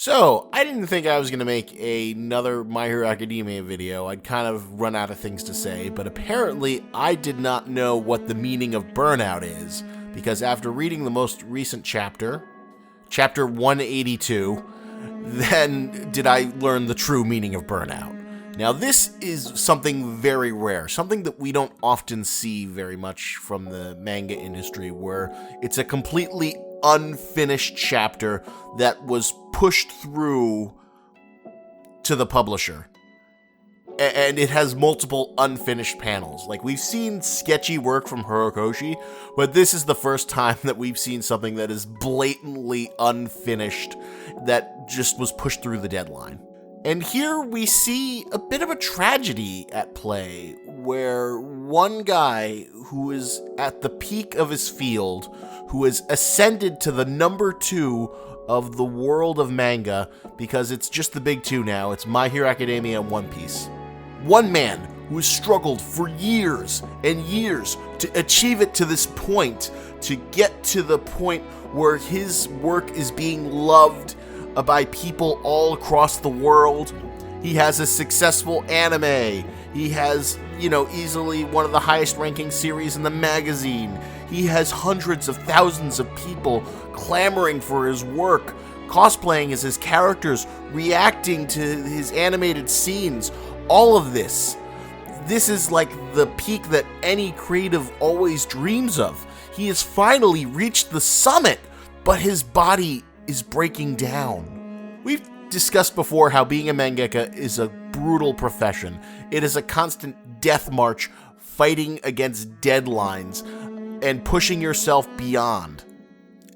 So, I didn't think I was going to make another My Hero Academia video. I'd kind of run out of things to say, but apparently I did not know what the meaning of burnout is, because after reading the most recent chapter, chapter 182, then did I learn the true meaning of burnout. Now, this is something very rare, something that we don't often see very much from the manga industry, where it's a completely unfinished chapter that was pushed through to the publisher. And it has multiple unfinished panels. Like, we've seen sketchy work from Horikoshi, but this is the first time that we've seen something that is blatantly unfinished that just was pushed through the deadline. And here we see a bit of a tragedy at play, where one guy who is at the peak of his field, who has ascended to the number 2 of the world of manga, because it's just the big 2 now, it's My Hero Academia and One Piece. One man who has struggled for years and years to achieve it to this point, to get to the point where his work is being loved by people all across the world. He has a successful anime. He has, easily one of the highest ranking series in the magazine. He has hundreds of thousands of people clamoring for his work, cosplaying as his characters, reacting to his animated scenes. All of this. This is like the peak that any creative always dreams of. He has finally reached the summit, but his body is breaking down. We've discussed before how being a mangaka is a brutal profession. It is a constant death march, fighting against deadlines and pushing yourself beyond.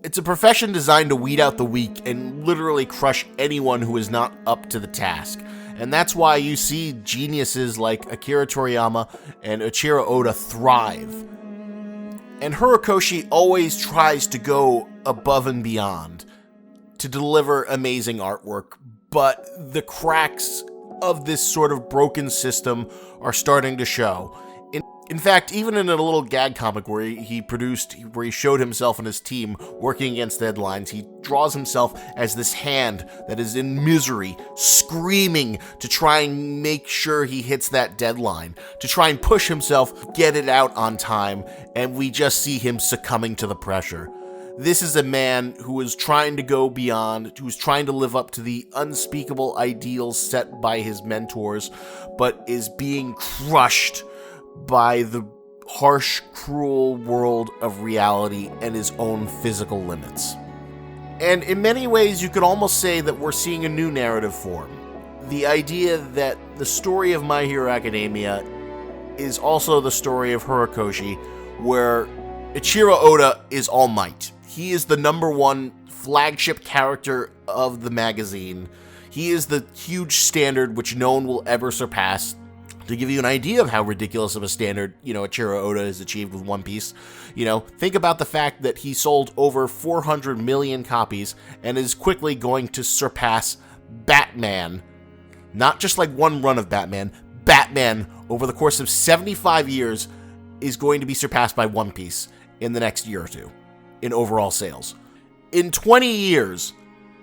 It's a profession designed to weed out the weak and literally crush anyone who is not up to the task. And that's why you see geniuses like Akira Toriyama and Eiichiro Oda thrive. And Horikoshi always tries to go above and beyond to deliver amazing artwork, but the cracks of this sort of broken system are starting to show. In fact, even in a little gag comic where he showed himself and his team working against deadlines, he draws himself as this hand that is in misery, screaming to try and make sure he hits that deadline, to try and push himself, get it out on time, and we just see him succumbing to the pressure. This is a man who is trying to go beyond, who's trying to live up to the unspeakable ideals set by his mentors, but is being crushed by the harsh, cruel world of reality and his own physical limits. And in many ways, you could almost say that we're seeing a new narrative form. The idea that the story of My Hero Academia is also the story of Horikoshi, where Eiichiro Oda is All Might. He is the number 1 flagship character of the magazine. He is the huge standard which no one will ever surpass. To give you an idea of how ridiculous of a standard, Eiichiro Oda has achieved with One Piece, think about the fact that he sold over 400 million copies and is quickly going to surpass Batman. Not just like one run of Batman. Batman, over the course of 75 years, is going to be surpassed by One Piece in the next year or two in overall sales. In 20 years,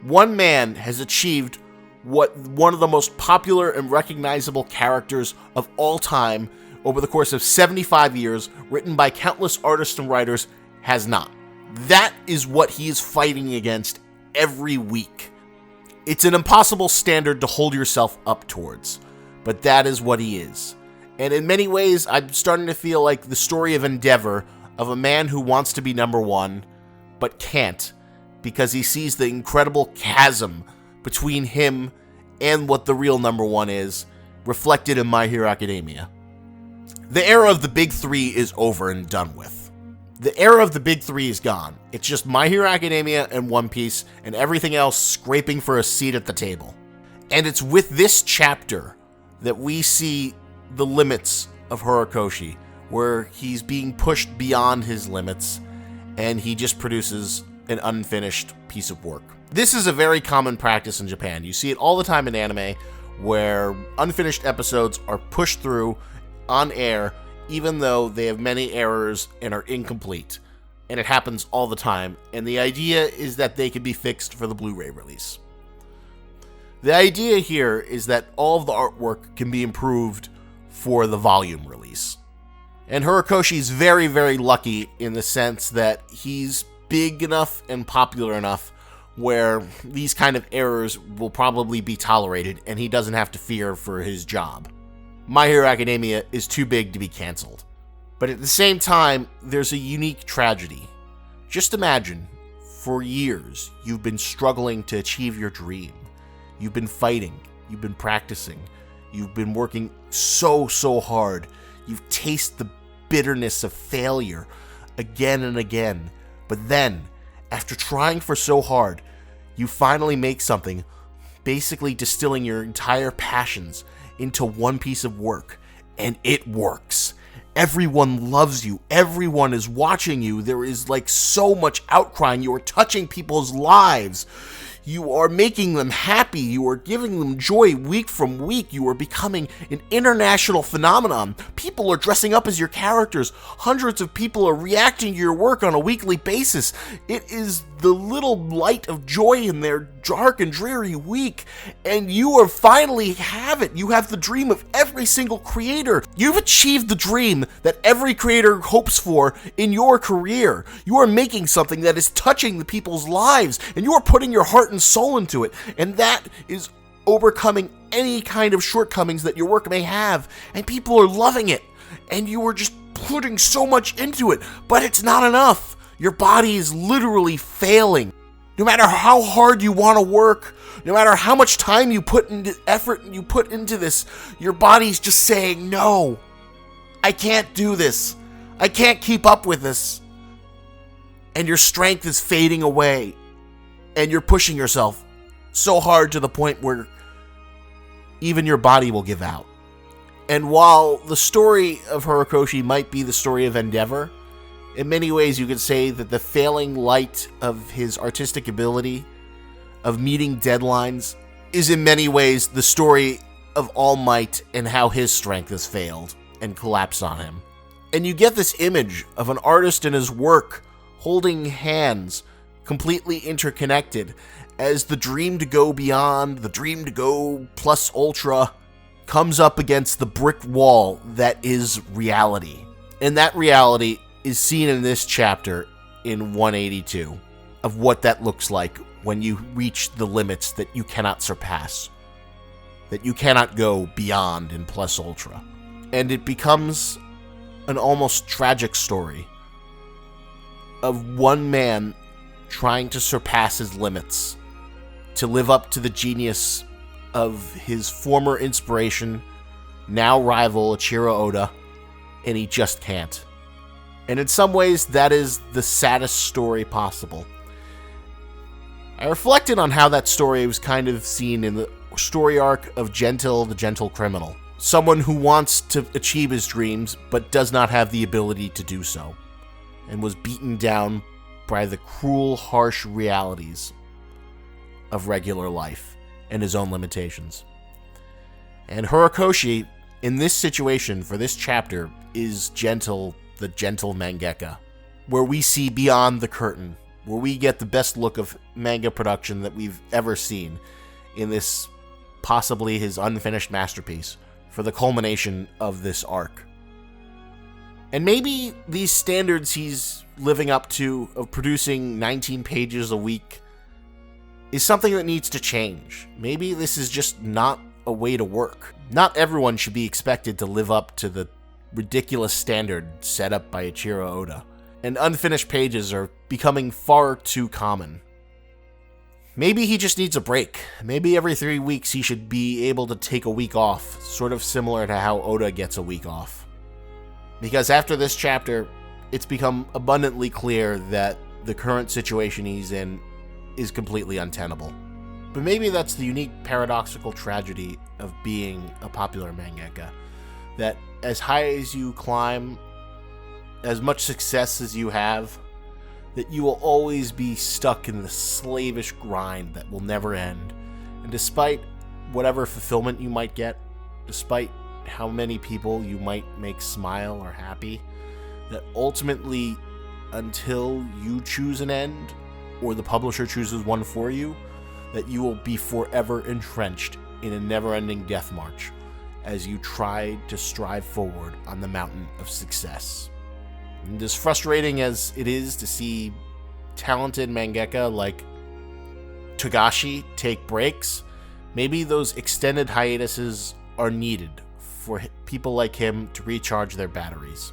one man has achieved what one of the most popular and recognizable characters of all time over the course of 75 years, written by countless artists and writers, has not. That is what he is fighting against every week. It's an impossible standard to hold yourself up towards, but that is what he is. And in many ways, I'm starting to feel like the story of Endeavor, of a man who wants to be number 1, but can't, because he sees the incredible chasm between him and what the real number 1 is, reflected in My Hero Academia. The era of the big 3 is over and done with. The era of the big 3 is gone. It's just My Hero Academia and One Piece, and everything else scraping for a seat at the table. And it's with this chapter that we see the limits of Horikoshi, where he's being pushed beyond his limits, and he just produces an unfinished piece of work. This is a very common practice in Japan. You see it all the time in anime, where unfinished episodes are pushed through on air, even though they have many errors and are incomplete. And it happens all the time, and the idea is that they can be fixed for the Blu-ray release. The idea here is that all of the artwork can be improved for the volume release. And Horikoshi's very, very lucky in the sense that he's big enough and popular enough where these kind of errors will probably be tolerated and he doesn't have to fear for his job. My Hero Academia is too big to be canceled. But at the same time, there's a unique tragedy. Just imagine, for years, you've been struggling to achieve your dream. You've been fighting, you've been practicing, you've been working so hard. You've tasted the bitterness of failure again and again. But then, after trying for so hard, you finally make something, basically distilling your entire passions into one piece of work, and it works. Everyone loves you. Everyone is watching you. There is like so much outcry. You are touching people's lives. You are making them happy. You are giving them joy week from week. You are becoming an international phenomenon. People are dressing up as your characters. Hundreds of people are reacting to your work on a weekly basis. It is the little light of joy in their dark and dreary week. And you are finally have it. You have the dream of every single creator. You've achieved the dream that every creator hopes for in your career. You are making something that is touching the people's lives, and you are putting your heart and soul into it. And that is overcoming any kind of shortcomings that your work may have. And people are loving it. And you are just putting so much into it. But it's not enough. Your body is literally failing. No matter how hard you want to work, no matter how much time you put into effort you put into this, your body's just saying, no, I can't do this. I can't keep up with this. And your strength is fading away. And you're pushing yourself so hard to the point where even your body will give out. And while the story of Horikoshi might be the story of endeavor, in many ways you could say that the failing light of his artistic ability, of meeting deadlines, is in many ways the story of All Might and how his strength has failed and collapsed on him. And you get this image of an artist and his work holding hands, completely interconnected, as the dream to go beyond, the dream to go plus ultra, comes up against the brick wall that is reality. And that reality is seen in this chapter in 182 of what that looks like when you reach the limits that you cannot surpass, that you cannot go beyond in plus ultra. And it becomes an almost tragic story of one man trying to surpass his limits, to live up to the genius of his former inspiration, now rival Ichiro Oda, and he just can't. And in some ways, that is the saddest story possible. I reflected on how that story was kind of seen in the story arc of Gentle, the Gentle Criminal. Someone who wants to achieve his dreams, but does not have the ability to do so, and was beaten down by the cruel, harsh realities of regular life and his own limitations. And Horikoshi, in this situation, for this chapter, is Gentle, the Gentle Mangaka, where we see beyond the curtain, where we get the best look of manga production that we've ever seen in this, possibly his unfinished masterpiece, for the culmination of this arc. And maybe these standards he's living up to of producing 19 pages a week is something that needs to change. Maybe this is just not a way to work. Not everyone should be expected to live up to the ridiculous standard set up by Ichiro Oda, and unfinished pages are becoming far too common. Maybe he just needs a break. Maybe every 3 weeks he should be able to take a week off, sort of similar to how Oda gets a week off. Because after this chapter, it's become abundantly clear that the current situation he's in is completely untenable. But maybe that's the unique paradoxical tragedy of being a popular mangaka, that as high as you climb, as much success as you have, that you will always be stuck in the slavish grind that will never end. And despite whatever fulfillment you might get, despite how many people you might make smile or happy, that ultimately, until you choose an end, or the publisher chooses one for you, that you will be forever entrenched in a never-ending death march as you try to strive forward on the mountain of success. And as frustrating as it is to see talented mangaka like Togashi take breaks, maybe those extended hiatuses are needed for people like him to recharge their batteries.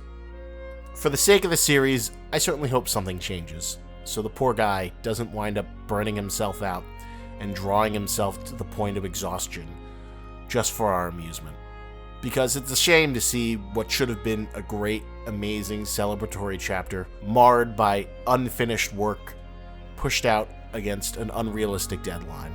For the sake of the series, I certainly hope something changes, so the poor guy doesn't wind up burning himself out and drawing himself to the point of exhaustion just for our amusement. Because it's a shame to see what should have been a great, amazing, celebratory chapter marred by unfinished work, pushed out against an unrealistic deadline.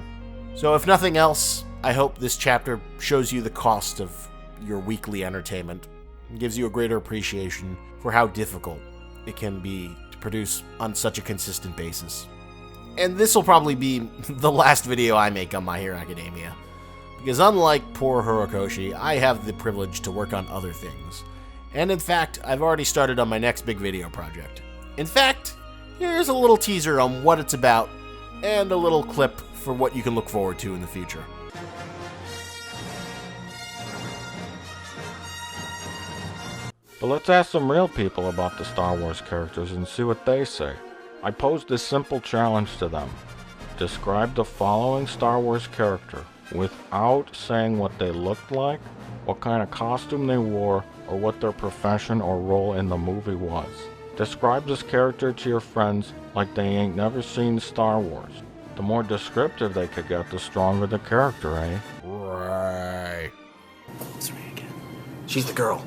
So if nothing else, I hope this chapter shows you the cost of your weekly entertainment and gives you a greater appreciation for how difficult it can be to produce on such a consistent basis. And this will probably be the last video I make on My Hero Academia, because unlike poor Horikoshi, I have the privilege to work on other things. And in fact, I've already started on my next big video project. In fact, here's a little teaser on what it's about, and a little clip for what you can look forward to in the future. But let's ask some real people about the Star Wars characters and see what they say. I posed this simple challenge to them. Describe the following Star Wars character without saying what they looked like, what kind of costume they wore, or what their profession or role in the movie was. Describe this character to your friends like they ain't never seen Star Wars. The more descriptive they could get, the stronger the character, eh? Right. It's Ray again. She's the girl.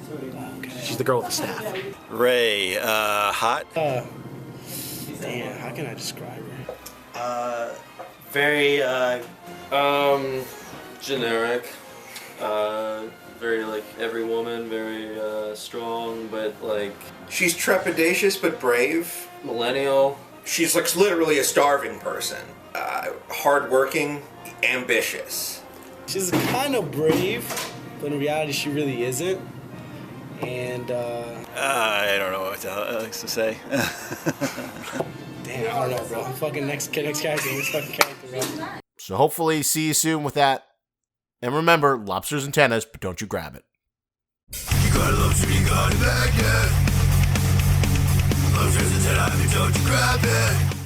Okay. She's the girl with the staff. Ray, hot? Damn, how can I describe her? Very, generic. Very, like, every woman, very, strong, but, like... She's trepidatious but brave. Millennial. She's like literally a starving person. Hardworking, ambitious. She's kind of brave, but in reality she really isn't. And, I don't know what else to say. damn, I don't know, bro. Fucking next character, next fucking character, bro. So hopefully see you soon with that. And remember, lobsters and tennis, but don't you grab it. You got a lobster, you got it back, yeah. Lobsters and tennis, but don't you grab it.